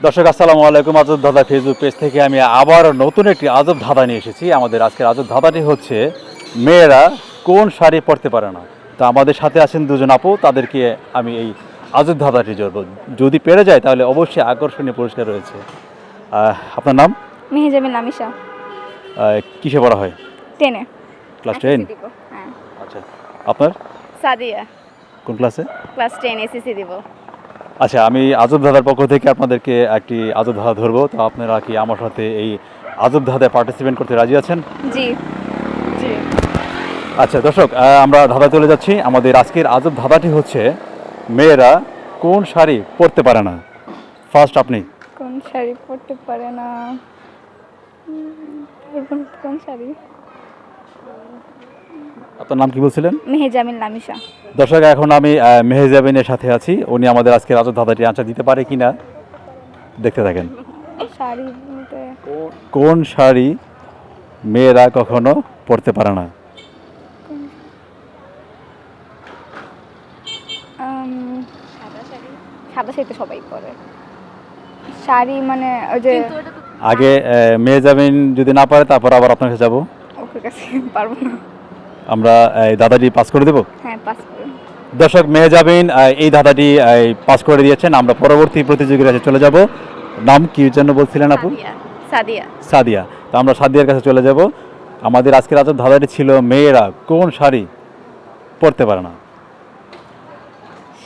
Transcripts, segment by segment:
দর্শক আসসালামু আলাইকুম। আজব ধাঁধা ফেসবুক পেজ থেকে আমি আবার নতুন একটি আজব ধাঁধা নিয়ে এসেছি। আমাদের আজকের আজব ধাঁধাটি হচ্ছে মেয়েরা কোন শাড়ি পরতে পারে না। তো আমাদের সাথে আছেন দুজন আপু, তাদেরকে আমি এই আজব ধাঁধাটি জড়ব। যদি পেরে যায় তাহলে অবশ্যই আকর্ষণীয় পুরস্কার রয়েছে। আপনার নাম? মেহেজাবিন নামিশা। কিসে পড়া হয়? 10 এ। ক্লাস 10? হ্যাঁ। আচ্ছা, আপনার? সাদিয়া। কোন ক্লাসে? ক্লাস 10 এসএসসি দিব। আচ্ছা, আমি আজব ধাঁধার পক্ষ থেকে আপনাদেরকে একটি আজব ধাঁধা ধরবো। তো আপনারা কি আমার সাথে এই আজব ধাঁধায় পার্টিসিপেট করতে রাজি আছেন? জি। জি। আচ্ছা দর্শক, আমরা ধাঁধা চলে যাচ্ছি। আমাদের আজকের আজব ধাঁধাটি হচ্ছে মেয়েরা কোন শাড়ি পরতে পারে না। ফার্স্ট আপনি। কোন শাড়ি পরতে পারে না? কোন শাড়ি? আপনার নাম কি বলছিলেন? মেহেজাবিন নামিশা। দর্শক, এখন আমি মেহেজাবিনের সাথে আছি। উনি আমাদের আজকের আজব ধাঁধাটি আনসার দিতে পারে কিনা দেখতে থাকেন। শাড়ি বলতে কোন শাড়ি মেয়েরা কখনো পরতে পারে না? সাদা শাড়ি তো সবাই পরে। শাড়ি মানে ওই যে আগে মেহেজাবিন যদি না পারে তারপর আবার আপনার কাছে যাবো। ওর কাছে পারবো না। আমরা এই দাদাটি পাস করে দেবো। হ্যাঁ, পাস করুন। দর্শক, মেহেজাবিন এই ধাঁধাটি পাস করে দিয়েছেন। আমরা পরবর্তী প্রতিযোগীর কাছে চলে যাব। নাম কি যেন বলছিলেন আপু? সাদিয়া। সাদিয়া। তো আমরা সাদিয়ার কাছে চলে যাব। আমাদের আজকের আজব ধাঁধাটি ছিল মেয়েরা কোন শাড়ি পরতে পারে না।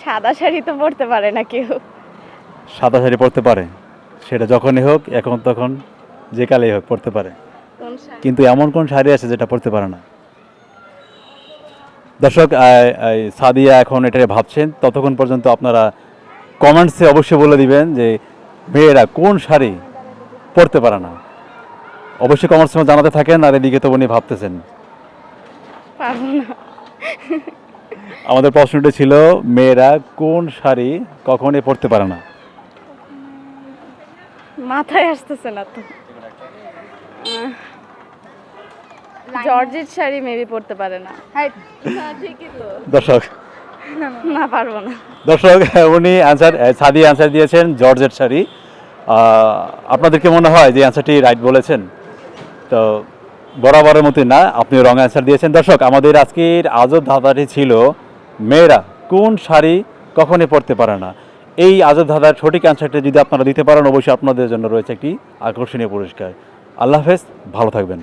সাদা শাড়ি তো পরতে পারে না কেউ। সাদা শাড়ি পরতে পারে, সেটা যখনই হোক, এখন তখন, যে কালেই হোক পরতে পারে। কোন শাড়ি? কিন্তু এমন কোন শাড়ি আছে যেটা পরতে পারে না? দর্শক, সাদিয়া এখন এটা ভাবছেন। ততক্ষণ পর্যন্ত আপনারা কমেন্টসে অবশ্যই বলে দিবেন যে মেয়েরা কোন শাড়ি পরতে পারে না। অবশ্যই কমেন্টসে জানাতে থাকেন। আর এদিকে তো উনি ভাবতেছেন। পারবো না। আমাদের প্রশ্নটি ছিল মেয়েরা কোন শাড়ি কখনই পরতে পারে না। মাথায় আসতেছে না তো। জর্জেট শাড়ি মেবি পরতে পারে না। হ্যাঁ, ঠিকই তো। দর্শক, না, পারবো না। দর্শক উনি সাদিয়া অ্যান্সার দিয়েছেন জর্জেট শাড়ি। আপনাদেরকে মনে হয় যে অ্যান্সারটি রাইট বলেছেন? তো বরাবরের মতোই না, আপনি রং অ্যান্সার দিয়েছেন। দর্শক, আমাদের আজকের আজব ধাঁধাটি ছিল মেয়েরা কোন শাড়ি কখনই পরতে পারে না। এই আজব ধাঁধার সঠিক অ্যান্সারটি যদি আপনারা দিতে পারেন, অবশ্যই আপনাদের জন্য রয়েছে একটি আকর্ষণীয় পুরস্কার। আল্লাহ হাফেজ, ভালো থাকবেন।